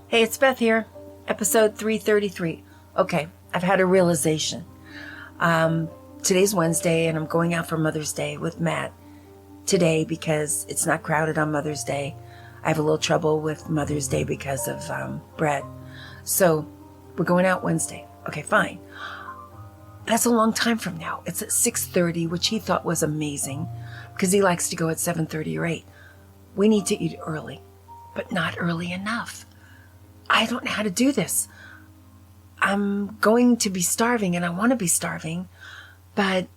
Hey, it's Beth here, episode 333. Okay, I've had a realization. Today's Wednesday, and I'm going out for Mother's Day with Matt today because it's not crowded on Mother's Day. I have a little trouble with Mother's Day because of Brett. So we're going out Wednesday. Okay, fine. That's a long time from now. It's at 6:30, which he thought was amazing because he likes to go at 7:30 or 8. We need to eat early, but not early enough. I don't know how to do this. I'm going to be starving and I want to be starving, but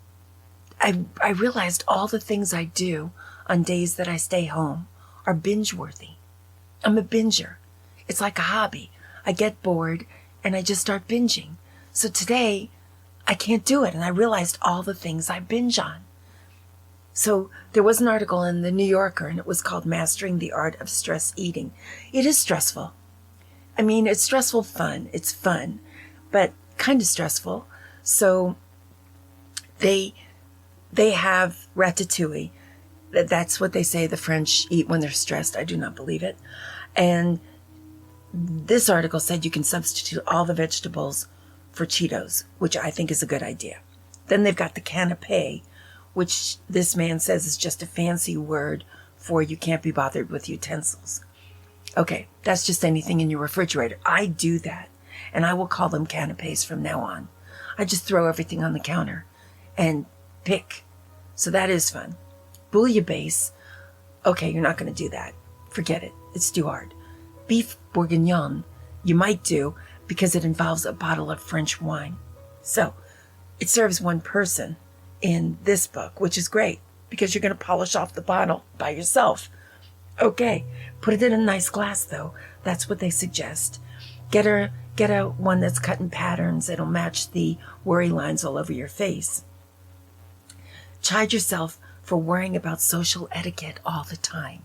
I realized all the things I do on days that I stay home are binge worthy. I'm a binger. It's like a hobby. I get bored and I just start binging. So today I can't do it. And I realized all the things I binge on. So there was an article in the New Yorker and it was called Mastering the Art of Stress Eating. It is stressful. I mean, it's stressful fun. It's fun, but kind of stressful. So they have ratatouille. That's what they say the French eat when they're stressed. I do not believe it. And this article said you can substitute all the vegetables for Cheetos, which I think is a good idea. Then they've got the canapé, which this man says is just a fancy word for you can't be bothered with utensils. Okay, that's just anything in your refrigerator. I do that, and I will call them canapes from now on. I just throw everything on the counter and pick. So that is fun. Bouillabaisse. Okay, you're not going to do that. Forget it. It's too hard. Beef Bourguignon, you might do because it involves a bottle of French wine. So it serves one person in this book, which is great because you're going to polish off the bottle by yourself. Okay, put it in a nice glass, though. That's what they suggest. Get a one that's cut in patterns. It'll match the worry lines all over your face. Chide yourself for worrying about social etiquette all the time.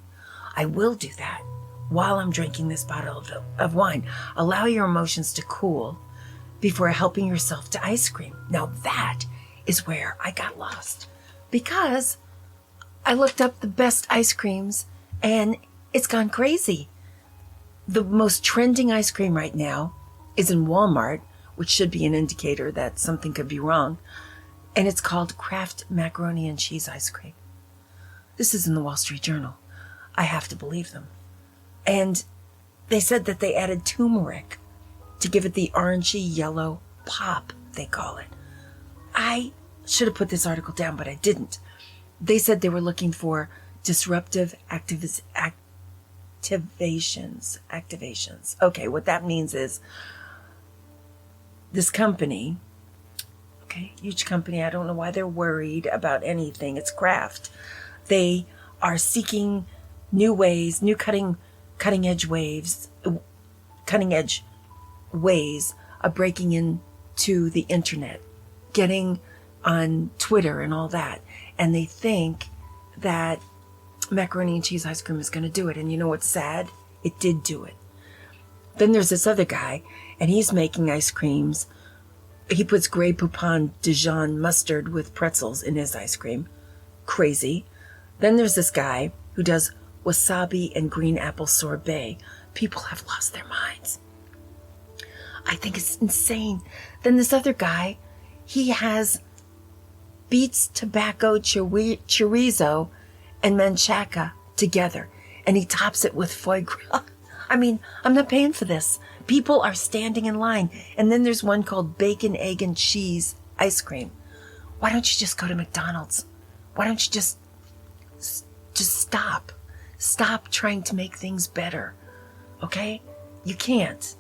I will do that while I'm drinking this bottle of wine. Allow your emotions to cool before helping yourself to ice cream. Now that is where I got lost because I looked up the best ice creams and it's gone crazy. The most trending ice cream right now is in Walmart, which should be an indicator that something could be wrong. And it's called Kraft Macaroni and Cheese Ice Cream. This is in the Wall Street Journal. I have to believe them. And they said that they added turmeric to give it the orangey yellow pop, they call it. I should have put this article down, but I didn't. They said they were looking for disruptive activations. Okay, what that means is this company, okay, huge company, I don't know why they're worried about anything. It's Kraft. They are seeking new ways, new cutting edge ways of breaking into the internet, getting on Twitter and all that. And they think that macaroni and cheese ice cream is going to do it. And you know what's sad? It did do it. Then there's this other guy, and he's making ice creams. He puts Grey Poupon Dijon mustard with pretzels in his ice cream. Crazy. Then there's this guy who does wasabi and green apple sorbet. People have lost their minds. I think it's insane. Then this other guy, he has beets, tobacco, chorizo, and manchaca together, and he tops it with foie gras. I mean, I'm not paying for this. People are standing in line. And then there's one called bacon, egg, and cheese ice cream. Why don't you just go to McDonald's? Why don't you just stop? Stop trying to make things better, okay? You can't.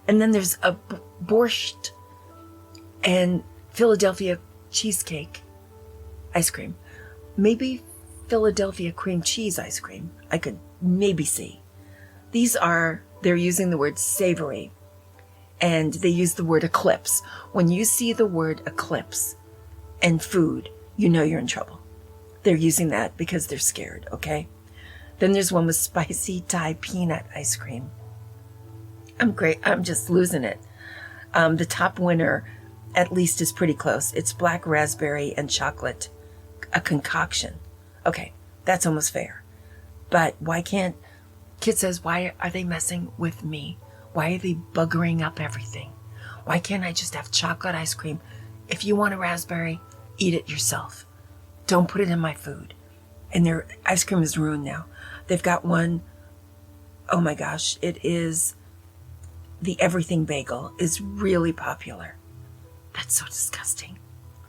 And then there's a borscht and Philadelphia cheesecake ice cream. Maybe Philadelphia cream cheese ice cream. I could maybe see. They're using the word savory, and they use the word eclipse. When you see the word eclipse and food, you know you're in trouble. They're using that because they're scared, okay? Then there's one with spicy Thai peanut ice cream. I'm just losing it. The top winner, at least, is pretty close. It's black raspberry and chocolate, a concoction. Okay, that's almost fair. But why can't, Kit says, why are they messing with me? Why are they buggering up everything? Why can't I just have chocolate ice cream? If you want a raspberry, eat it yourself. Don't put it in my food. And their ice cream is ruined now. They've got one, oh my gosh, it is the everything bagel is really popular. That's so disgusting.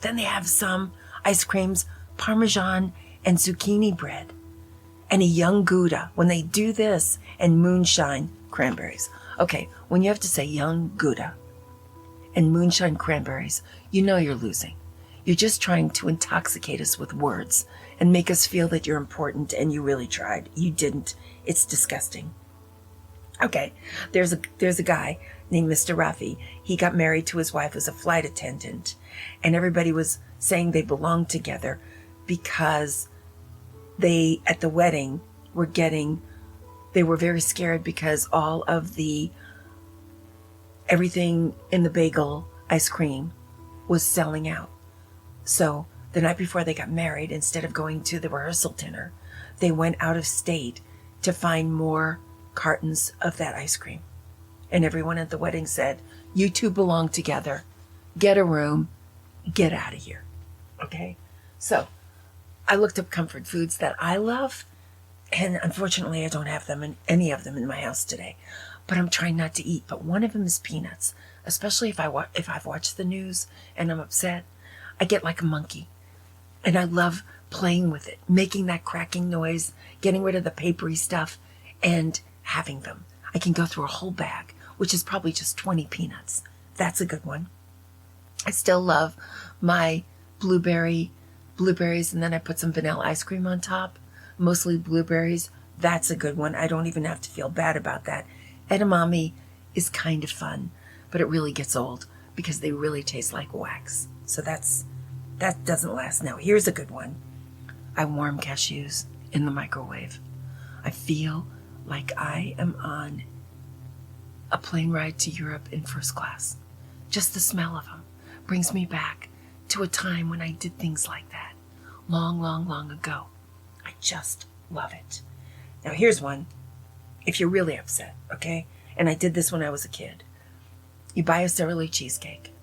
Then they have some ice creams, Parmesan and zucchini bread, and a young Gouda. When they do this, and moonshine cranberries. Okay, when you have to say young Gouda and moonshine cranberries, you know you're losing. You're just trying to intoxicate us with words and make us feel that you're important, and you really tried. You didn't. It's disgusting. Okay, there's a guy named Mr. Rafi. He got married to his wife as a flight attendant, and everybody was saying they belonged together because they, at the wedding, they were very scared because all of everything in the bagel ice cream was selling out. So the night before they got married, instead of going to the rehearsal dinner, they went out of state to find more cartons of that ice cream. And everyone at the wedding said, you two belong together. Get a room. Get out of here. Okay? So I looked up comfort foods that I love, and unfortunately I don't have any of them in my house today. But I'm trying not to eat. But one of them is peanuts, especially if I've watched the news and I'm upset. I get like a monkey, and I love playing with it, making that cracking noise, getting rid of the papery stuff, and having them. I can go through a whole bag, which is probably just 20 peanuts. That's a good one. I still love my blueberries, and then I put some vanilla ice cream on top, mostly blueberries. That's a good one. I don't even have to feel bad about that. Edamame is kind of fun, but it really gets old because they really taste like wax. So that doesn't last. Now, here's a good one. I warm cashews in the microwave. I feel like I am on a plane ride to Europe in first class. Just the smell of them brings me back to a time when I did things like that. Long, long, long ago. I just love it. Now, here's one. If you're really upset, okay? And I did this when I was a kid. You buy a Sara Lee cheesecake.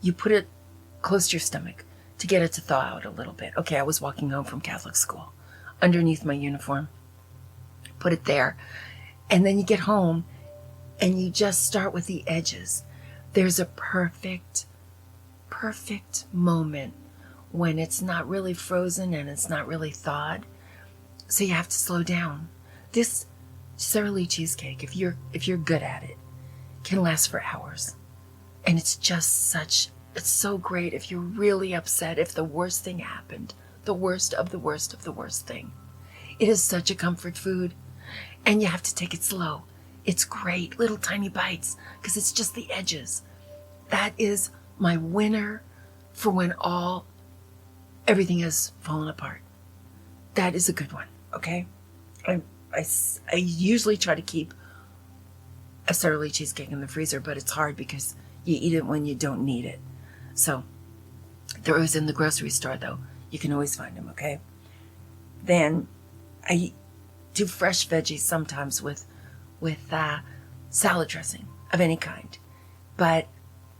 You put it close to your stomach to get it to thaw out a little bit. Okay, I was walking home from Catholic school underneath my uniform. Put it there. And then you get home and you just start with the edges. There's a perfect moment when it's not really frozen and it's not really thawed. So you have to slow down. This Sara Lee cheesecake, if you're good at it, can last for hours. And it's so great if you're really upset, if the worst thing happened, the worst of the worst of the worst thing. It is such a comfort food, and you have to take it slow. It's great, little tiny bites, because it's just the edges. That is my winner for when everything has fallen apart. That is a good one, okay? I usually try to keep a Sara Lee cheesecake in the freezer, but it's hard because you eat it when you don't need it. So they're always in the grocery store, though. You can always find them, okay? Then I do fresh veggies sometimes with salad dressing of any kind, but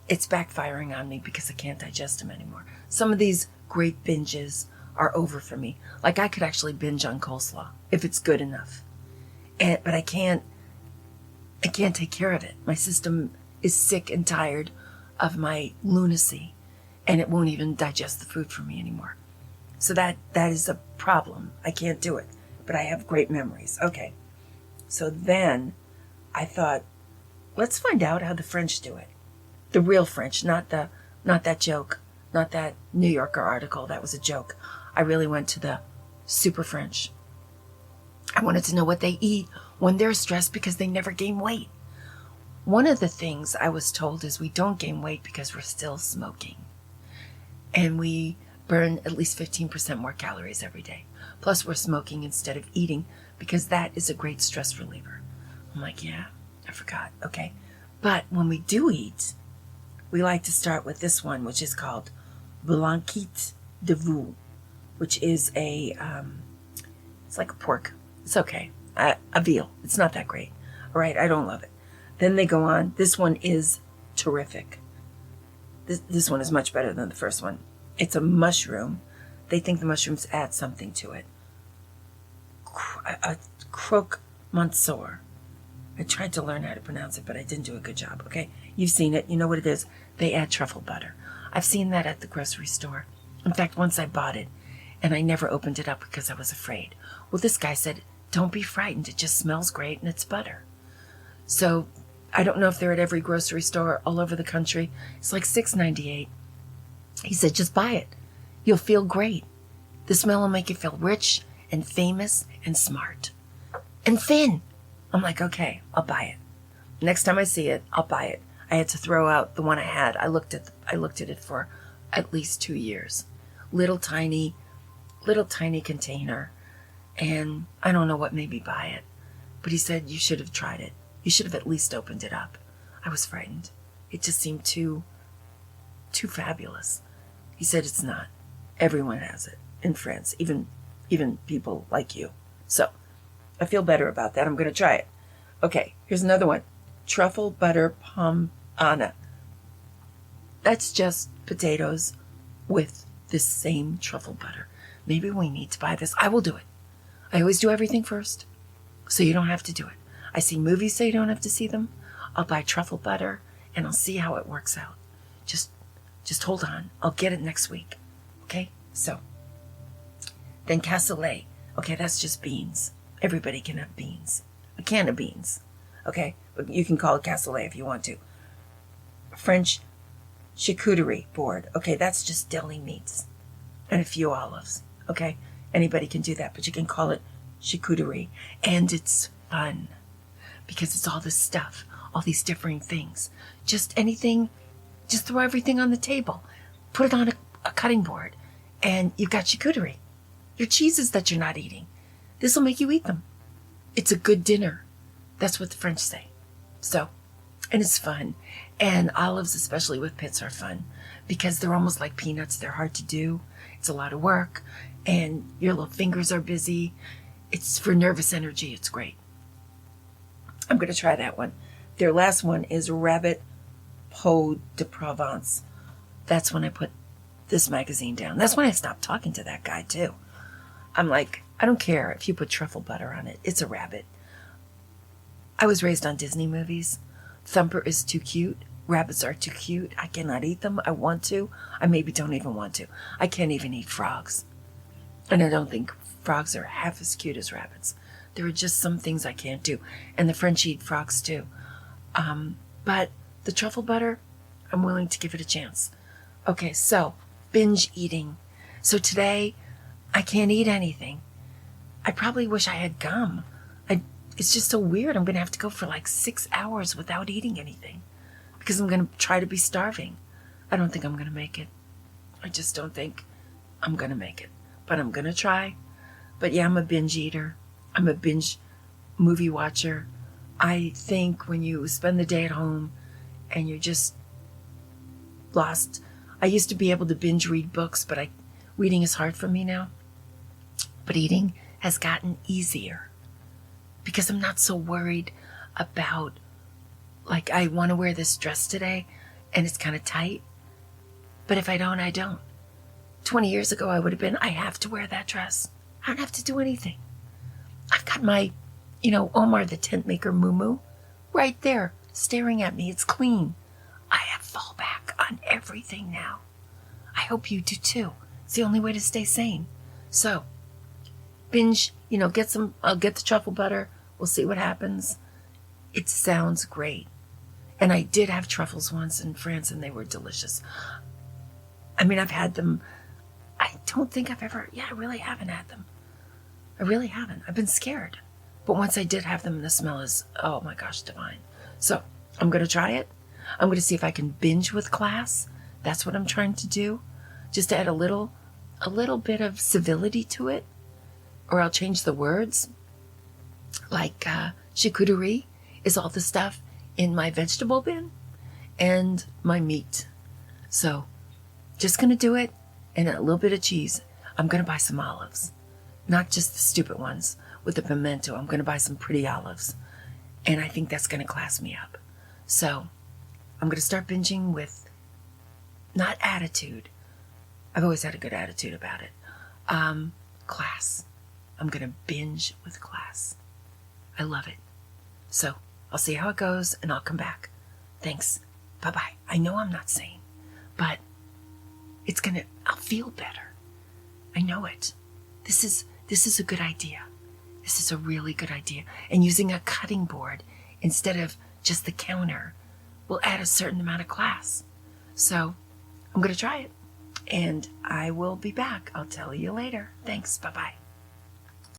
it's backfiring on me because I can't digest them anymore. Some of these great binges are over for me. Like, I could actually binge on coleslaw if it's good enough, but I can't take care of it. My system is sick and tired of my lunacy, and it won't even digest the food for me anymore. So that is a problem. I can't do it, but I have great memories. Okay, so then I thought, let's find out how the French do it. The real French, not that joke, not that New Yorker article. That was a joke. I really went to the super French. I wanted to know what they eat when they're stressed because they never gain weight. One of the things I was told is we don't gain weight because we're still smoking. And we burn at least 15% more calories every day. Plus, we're smoking instead of eating because that is a great stress reliever. I'm like, yeah, I forgot. Okay. But when we do eat, we like to start with this one, which is called blanquette de veau, which is it's like a pork. It's okay. A veal. It's not that great. All right. I don't love it. Then they go on. This one is terrific. This one is much better than the first one. It's a mushroom. They think the mushrooms add something to it. A croque monsieur. I tried to learn how to pronounce it, but I didn't do a good job, okay? You've seen it. You know what it is. They add truffle butter. I've seen that at the grocery store. In fact, once I bought it, and I never opened it up because I was afraid. Well, this guy said, don't be frightened. It just smells great, and it's butter. So I don't know if they're at every grocery store all over the country. It's like $6.98. He said, just buy it. You'll feel great. The smell will make you feel rich and famous and smart and thin. I'm like, okay, I'll buy it. Next time I see it, I'll buy it. I had to throw out the one I had. I looked at it for at least 2 years. Little tiny container. And I don't know what made me buy it. But he said, you should have tried it. You should have at least opened it up. I was frightened. It just seemed too fabulous. He said it's not. Everyone has it in France, even people like you. So I feel better about that. I'm going to try it. Okay, here's another one. Truffle butter pomme Anna. That's just potatoes with this same truffle butter. Maybe we need to buy this. I will do it. I always do everything first, so you don't have to do it. I see movies so you don't have to see them. I'll buy truffle butter, and I'll see how it works out. Just hold on. I'll get it next week. Okay? So, then cassoulet. Okay, that's just beans. Everybody can have beans. A can of beans. Okay? But you can call it cassoulet if you want to. French charcuterie board. Okay, that's just deli meats and a few olives. Okay? Anybody can do that, but you can call it charcuterie. And it's fun because it's all this stuff, all these different things. Just anything, just throw everything on the table. Put it on a cutting board, and you've got charcuterie. Your cheeses that you're not eating. This will make you eat them. It's a good dinner. That's what the French say. So, and it's fun. And olives, especially with pits, are fun because they're almost like peanuts. They're hard to do. It's a lot of work, and your little fingers are busy. It's for nervous energy. It's great. I'm going to try that one. Their last one is rabbit peau de Provence. That's when I put this magazine down. That's when I stopped talking to that guy, too. I'm like, I don't care if you put truffle butter on it. It's a rabbit. I was raised on Disney movies. Thumper is too cute. Rabbits are too cute. I cannot eat them. I want to. I maybe don't even want to. I can't even eat frogs. And I don't think frogs are half as cute as rabbits. There are just some things I can't do. And the French eat frogs too. But the truffle butter, I'm willing to give it a chance. Okay, so binge eating. So today, I can't eat anything. I probably wish I had gum. It's just so weird. I'm going to have to go for like 6 hours without eating anything because I'm going to try to be starving. I don't think I'm going to make it. I just don't think I'm going to make it. But I'm going to try. But yeah, I'm a binge eater. I'm a binge movie watcher. I think when you spend the day at home and you're just lost. I used to be able to binge read books, but reading is hard for me now. But eating has gotten easier because I'm not so worried about, like, I want to wear this dress today and it's kind of tight. But if I don't, I don't. 20 years ago, I would have been, I have to wear that dress. I don't have to do anything. I've got my, Omar the tent maker muumuu right there staring at me. It's clean. I have fallback on everything now. I hope you do too. It's the only way to stay sane. So, binge, I'll get the truffle butter. We'll see what happens. It sounds great. And I did have truffles once in France and they were delicious. I mean, I've had them. I don't think I've ever, I really haven't had them. I really haven't. I've been scared. But once I did have them, the smell is, oh my gosh, divine. So I'm going to try it. I'm going to see if I can binge with class. That's what I'm trying to do. Just to add a little bit of civility to it. Or I'll change the words. Like charcuterie is all the stuff in my vegetable bin and my meat. So just going to do it. And a little bit of cheese. I'm going to buy some olives. Not just the stupid ones with the pimento. I'm going to buy some pretty olives. And I think that's going to class me up. So I'm going to start binging with not attitude. I've always had a good attitude about it. Class. I'm going to binge with class. I love it. So I'll see how it goes and I'll come back. Thanks. Bye-bye. I know I'm not sane, but I'll feel better. I know it. This is a good idea. This is a really good idea. And using a cutting board instead of just the counter will add a certain amount of class. So I'm going to try it and I will be back. I'll tell you later. Thanks. Bye-bye.